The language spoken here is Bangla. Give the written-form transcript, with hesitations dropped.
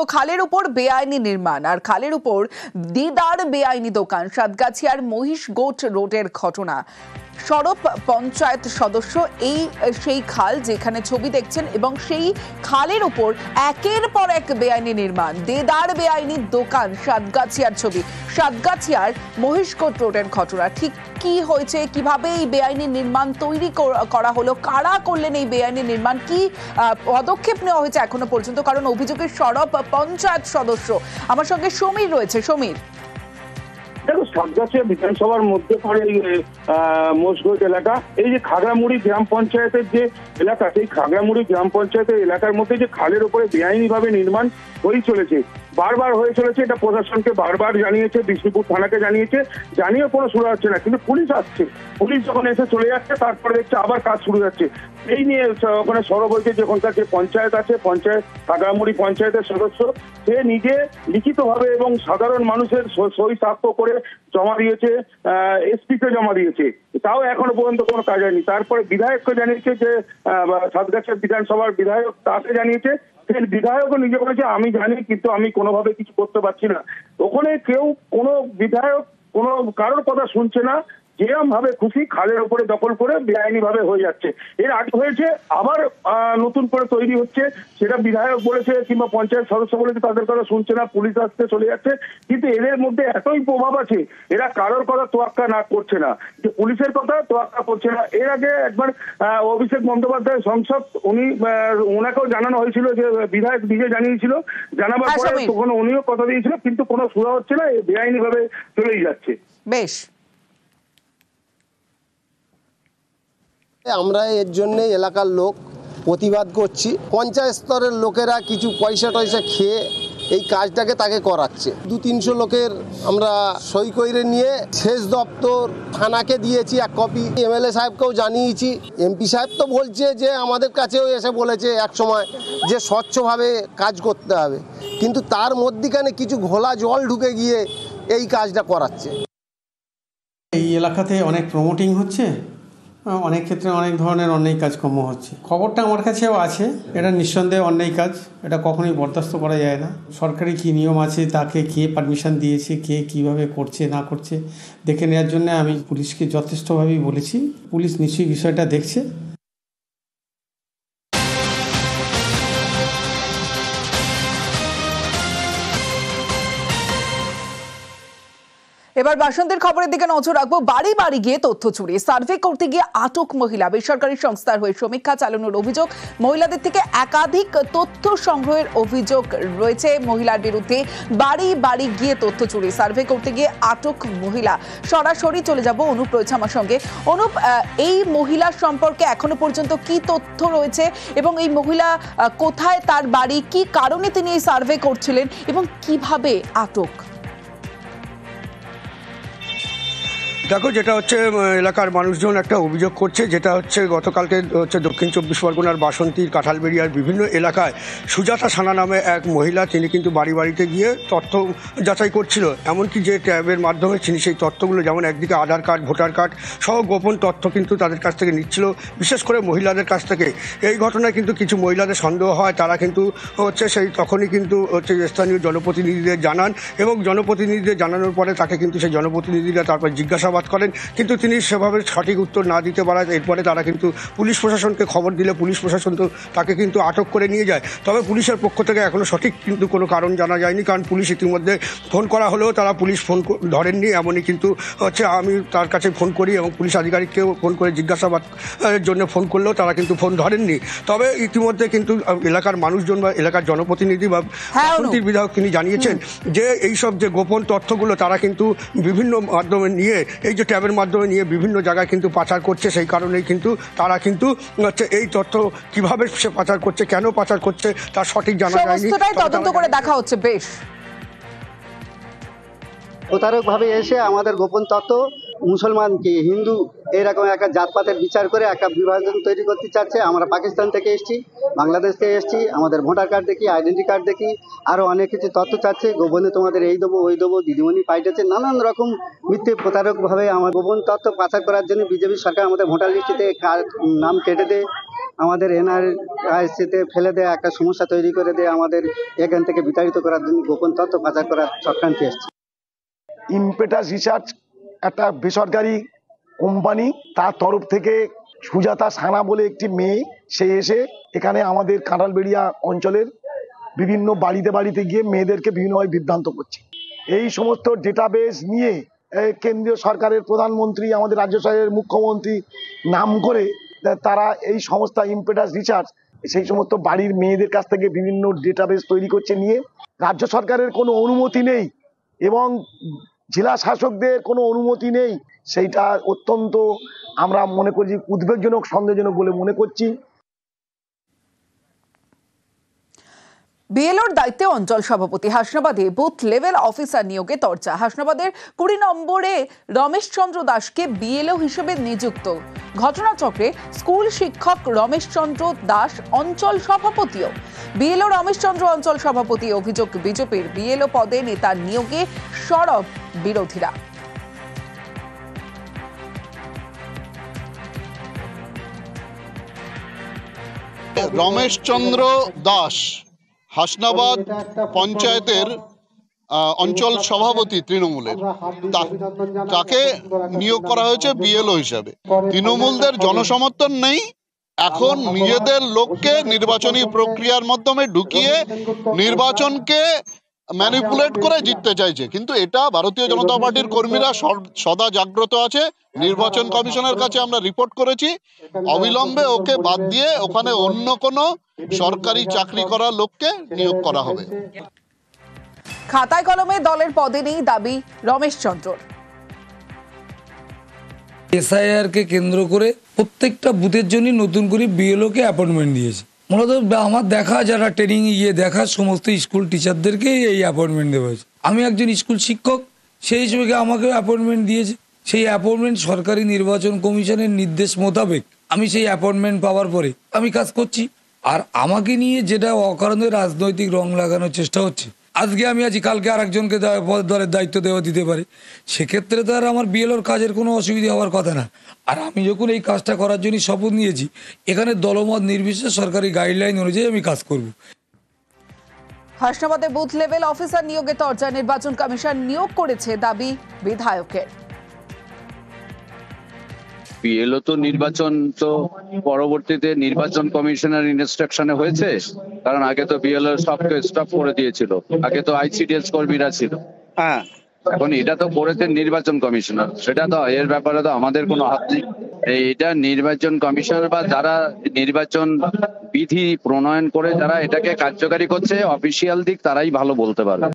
খালের উপর বেআইনি নির্মাণ আর খালের উপর দিদার বেআইনি দোকান। সাতগাছিয়ার মহিষগোট রোডের ঘটনা। সরব পঞ্চায়েত সদস্য সেই খাল যেখানে ছবি দেখছেন এবং সেই খালের উপর একের পর এক বেআইনি নির্মাণ, দেদার বেআইনি দোকান। সাতগাছিয়ার ছবি, সাতগাছিয়ার মহিষগোট রোডের ঘটনা। ঠিক কি হয়েছে, কিভাবে এই বেআইনি নির্মাণ তৈরি করা হলো, কারা করলেন এই বেআইনি নির্মাণ, কি পদক্ষেপ নেওয়া হয়েছে এখনো পর্যন্ত, কারণ অভিযোগের সরব পঞ্চায়েত সদস্য। আমার সঙ্গে সমীর রয়েছে। সমীর, দেখো, সাতগাছিয়া বিধানসভার মধ্যে পড়ে এই মহিষগোট এলাকা। এই যে খাগড়ামুড়ি গ্রাম পঞ্চায়েতের যে এলাকা, সেই খাগড়ামুড়ি গ্রাম পঞ্চায়েতের এলাকার মধ্যে যে খালের উপরে বেআইনি ভাবে নির্মাণ হয়ে চলেছে, বারবার হয়ে চলেছে। এটা প্রশাসনকে বারবার জানিয়েছে, বিষ্ণুপুর থানাকে জানিয়েছে, জানিয়ে কোনো শুরু হচ্ছে না। কিন্তু পুলিশ আসছে, পুলিশ যখন এসে চলে যাচ্ছে তারপরে দেখছে আবার কাজ শুরু যাচ্ছে। এই নিয়ে ওখানে সরব হয়েছে যে ওখানকার যে পঞ্চায়েত আছে, পঞ্চায়েত খাগড়ামুড়ি পঞ্চায়েতের সদস্য, সে নিজে লিখিতভাবে এবং সাধারণ মানুষের সই সাক্ষ্য করে জমা দিয়েছে, এসপিকে জমা দিয়েছে। তাও এখনো পর্যন্ত কোনো কাজ হয়নি। তারপরে বিধায়ককে জানিয়েছে, যে সাতগাছিয়া বিধানসভার বিধায়ক, তাকে জানিয়েছে। বিধায়কও নিজে বলেছে আমি জানি, কিন্তু আমি কোনোভাবে কিছু করতে পারছি না। ওখানে কেউ কোনো বিধায়ক কোনো কারোর কথা শুনছে না, যেরকম ভাবে খুশি খালের উপরে দখল করে বেআইনি ভাবে হয়ে যাচ্ছে। এর আগে হয়েছে, আবার নতুন করে তৈরি হচ্ছে। সেটা বিধায়ক বলেছে কিংবা পঞ্চায়েত সদস্য বলেছে, তাদের কথা শুনছে না, পুলিশ আসতে চলে যাচ্ছে। কিন্তু এদের মধ্যে এতই প্রভাব আছে, এরা কারোর কথা তোয়াক্কা না করছে না, যে পুলিশের কথা তোয়াক্কা করছে না। এর আগে একবার অভিষেক বন্দ্যোপাধ্যায় সংসদ, ওনাকেও জানানো হয়েছিল, যে বিধায়ক নিজে জানিয়েছিল, জানাবার পরে তখন উনিও কথা দিয়েছিল, কিন্তু কোনো সুরা হচ্ছে না, বেআইনি ভাবে চলেই যাচ্ছে। বেশ, আমরা এর জন্য এলাকার লোক প্রতিবাদ করছি। পঞ্চায়েত স্তরের লোকেরা কিছু পয়সা টয়সা খেয়ে এই কাজটাকে তাকে করাচ্ছে। 200-300 লোকের আমরা সই করে নিয়ে সেচ দপ্তর থানাকে দিয়েছি এক কপি, এমএলএ সাহেবকেও জানিয়েছি। এমপি সাহেব তো বলছে, যে আমাদের কাছেও এসে বলেছে এক সময়, যে স্বচ্ছভাবে কাজ করতে হবে, কিন্তু তার মধ্যিখানে কিছু ঘোলা জল ঢুকে গিয়ে এই কাজটা করাচ্ছে। এই এলাকাতে অনেক প্রমোটিং হচ্ছে, অনেক ক্ষেত্রে অনেক ধরনের অন্যায় কাজকর্ম হচ্ছে। খবরটা আমার কাছেও আছে। এটা নিঃসন্দেহে অন্যায় কাজ, এটা কখনোই বরদাস্ত করা যায় না। সরকারি কী নিয়ম আছে, তাকে কে পারমিশন দিয়েছে, কে কিভাবে করছে না করছে দেখে নেওয়ার জন্য আমি পুলিশকে যথেষ্টভাবেই বলেছি। পুলিশ নিশ্চয়ই বিষয়টা দেখছে। এবার বাসন্তীর খবরের দিকে নজর রাখবো। বাড়ি বাড়ি গিয়ে তথ্য চুরি, সার্ভে করতে গিয়ে আটক মহিলা। বেসরকারি সংস্থার হয়ে সমীক্ষা চালানোর অভিযোগ, মহিলাদের থেকে একাধিক তথ্য সংগ্রহের অভিযোগ রয়েছে মহিলার বিরুদ্ধে। বাড়ি বাড়ি গিয়ে তথ্য চুরি, সার্ভে করতে গিয়ে আটক মহিলা। সরাসরি চলে যাব, অনুপ রয়েছে আমার সঙ্গে। অনুপ, এই মহিলার সম্পর্কে এখনো পর্যন্ত কি তথ্য রয়েছে, এবং এই মহিলা কোথায় তার বাড়ি, কি কারণে তিনি এই সার্ভে করছিলেন, এবং কিভাবে আটক? দেখো, যেটা হচ্ছে এলাকার মানুষজন একটা অভিযোগ করছে, যেটা হচ্ছে গতকালকে হচ্ছে দক্ষিণ 24 পরগনার বাসন্তীর কাঁঠালবেড়িয়ার বিভিন্ন এলাকায় সুজাতা সানা নামে এক মহিলা, তিনি কিন্তু বাড়ি বাড়িতে গিয়ে তথ্য যাচাই করছিল। এমনকি যে ট্যাবের মাধ্যমে তিনি সেই তথ্যগুলো, যেমন একদিকে আধার কার্ড, ভোটার কার্ড সহ গোপন তথ্য কিন্তু তাদের কাছ থেকে নিচ্ছিল, বিশেষ করে মহিলাদের কাছ থেকে। এই ঘটনায় কিন্তু কিছু মহিলাদের সন্দেহ হয়, তারা কিন্তু হচ্ছে তখনই কিন্তু হচ্ছে স্থানীয় জনপ্রতিনিধিদের জানান, এবং জনপ্রতিনিধিদের জানানোর পরে তাকে কিন্তু সেই জনপ্রতিনিধিরা তারপর জিজ্ঞাসাবাদ করেন, কিন্তু তিনি সেভাবে সঠিক উত্তর না দিতে পারায় এরপরে তারা কিন্তু পুলিশ প্রশাসনকে খবর দিলে পুলিশ প্রশাসন তো তাকে কিন্তু আটক করে নিয়ে যায়। তবে পুলিশের পক্ষ থেকে এখনও সঠিক কিন্তু কোনো কারণ জানা যায়নি, কারণ পুলিশ ইতিমধ্যে ফোন করা হলেও তারা পুলিশ ফোন ধরেননি। এমনই কিন্তু হচ্ছে আমি তার কাছে ফোন করি এবং পুলিশ আধিকারিককেও ফোন করে জিজ্ঞাসাবাদ জন্য ফোন করলেও তারা কিন্তু ফোন ধরেননি। তবে ইতিমধ্যে কিন্তু এলাকার মানুষজন বা এলাকার জনপ্রতিনিধি বা বাসন্তীর বিধায়ক তিনি জানিয়েছেন যে এইসব যে গোপন তথ্যগুলো তারা কিন্তু বিভিন্ন মাধ্যমে নিয়ে, এই যে ট্যাবের মাধ্যমে নিয়ে বিভিন্ন জায়গায় কিন্তু পাচার করছে। সেই কারণেই কিন্তু তারা কিন্তু হচ্ছে এই তথ্য কিভাবে সে পাচার করছে, কেন পাচার করছে তার সঠিক জানা যায়নি, তদন্ত করে দেখা হচ্ছে। বেশ, প্রতারকভাবে এসে আমাদের গোপন তথ্য, মুসলমানকে হিন্দু এরকম একটা জাতপাতের বিচার করে একটা বিভাজন তৈরি করতে চাচ্ছে। আমরা পাকিস্তান থেকে এসেছি, বাংলাদেশ থেকে এসেছি, আমাদের ভোটার কার্ড দেখি, আইডেন্টি কার্ড দেখি, আরও অনেক কিছু তথ্য চাচ্ছে। গোপনে তোমাদের এই দেবো ওই দেবো, দিদিমণি পাইটেছে, নানান রকম মিথ্যে প্রতারকভাবে আমার গোপন তথ্য পাচার করার জন্য বিজেপি সরকার আমাদের ভোটার লিস্ট থেকে নাম কেটে দেয়, আমাদের এনআরআইসিতে ফেলে দেয়, একটা সমস্যা তৈরি করে দেয়, আমাদের এখান থেকে বিতাড়িত করার জন্য গোপন তথ্য পাচার করার চক্রান্তে এসছে। ইম্পেটাস রিসার্চ একটা বেসরকারি কোম্পানি, তার তরফ থেকে সুজাতা সানা বলে একটি মেয়ে, সে এসে এখানে আমাদের কাঁঠালবেড়িয়া অঞ্চলের বিভিন্ন বাড়িতে বাড়িতে গিয়ে মেয়েদেরকে বিভিন্নভাবে বিভ্রান্ত করছে। এই সমস্ত ডেটাবেস নিয়ে কেন্দ্রীয় সরকারের প্রধানমন্ত্রী, আমাদের রাজ্য সরকারের মুখ্যমন্ত্রী নাম করে তারা এই সংস্থা ইম্পেটাস রিসার্চ সেই সমস্ত বাড়ির মেয়েদের কাছ থেকে বিভিন্ন ডেটাবেস তৈরি করছে, নিয়ে রাজ্য সরকারের কোনো অনুমতি নেই এবং জেলা শাসকদের কোনো অনুমতি নেই। সেইটা অত্যন্ত আমরা মনে করছি উদ্বেগজনক, সন্দেহজনক বলে মনে করছি। বিএলওর দায়িত্বে অঞ্চল সভাপতি, হাসনাবাদে বুথ লেভেল অফিসার নিয়োগে তরজা। হাসনাবাদের 20 নম্বরে রমেশ চন্দ্র দাসকে বিএলও হিসেবে নিযুক্ত। ঘটনাচক্রে স্কুল শিক্ষক রমেশ চন্দ্র দাস অঞ্চল সভাপতিও। বিএলও রমেশ চন্দ্র অঞ্চল সভাপতি। অভিযোগ, বিজেপির বিএলও পদে নেতার নিয়োগে সরব বিরোধীরা। রমেশ চন্দ্র দাস হাসনাবাদ পঞ্চায়েতের অঞ্চল সভাপতি তৃণমূলের, তাকে নিয়োগ করা হয়েছে বিএলও হিসাবে। তৃণমূলদের জনসমর্থন নেই, এখন নিজেদের লোককে নির্বাচনী প্রক্রিয়ার মাধ্যমে ঢুকিয়ে নির্বাচনকে ম্যানিপুলেট করে জিততে চাইছে। কিন্তু এটা ভারতীয় জনতা পার্টির কর্মীরা সদা জাগ্রত আছে। নির্বাচন কমিশনের কাছে আমরা রিপোর্ট করেছি, অবিলম্বে ওকে বাদ দিয়ে ওখানে অন্য কোনো সরকারি চাকরি করা লোককে নিয়োগ করা হবে। খাতায় কলমে দলের পদে নেই দাবি রমেশ চন্দ্রর। এসআইআর কে কেন্দ্র করে প্রত্যেকটা বুথের জন্য নতুন করে বিএলও কে অ্যাপয়েন্টমেন্ট দিয়েছে। মূলত আমার দেখা, যারা ট্রেনিং দেখা সমস্ত স্কুল টিচারদেরকে এই অ্যাপয়েন্টমেন্ট দেওয়া হয়েছে। আমি একজন স্কুল শিক্ষক, সেই হিসেবে আমাকেও অ্যাপয়েন্টমেন্ট দিয়েছে। সেই অ্যাপয়েন্টমেন্ট সরকারি নির্বাচন কমিশনের নির্দেশ মোতাবেক আমি সেই অ্যাপয়েন্টমেন্ট পাওয়ার পরে আমি কাজ করছি। আর আমাকে নিয়ে যেটা অকারণে রাজনৈতিক রং লাগানোর চেষ্টা হচ্ছে, আজকে আমি আছি, কালকে আর একজনকে দলের দায়িত্ব দিতে পারে, সেক্ষেত্রে তো আর আমার বিএলওর কাজের কোনো অসুবিধা হওয়ার কথা না। আর আমি যখন এই কাজটা করার জন্য শপথ নিয়েছি, এখানে দলমত নির্বিশেষে সরকারি গাইডলাইন অনুযায়ী আমি কাজ করব। হাসনাবাদে বুথ লেভেল অফিসার নিয়োগে তরজা। নির্বাচন কমিশন নিয়োগ করেছে দাবি বিধায়কের। বিএলও তো নির্বাচন তো পরবর্তীতে নির্বাচন কমিশনের ইনস্ট্রাকশনে হয়েছে, কারণ আগে তো বিএলও সবকে স্টপ করে দিয়েছিল, আগে তো আইসিডিএস কর্মীরা ছিল। হ্যাঁ, এখন এটা তো করেছেন নির্বাচন কমিশনার, সেটা তো এর ব্যাপারে তো আমাদের কোনো হাত নেই। এটা নির্বাচন কমিশনার বা যারা নির্বাচন বিধি প্রণয়ন করে যারা এটাকে কার্যকারী করছে, অফিসিয়াল দিক তারাই ভালো বলতে পারবে।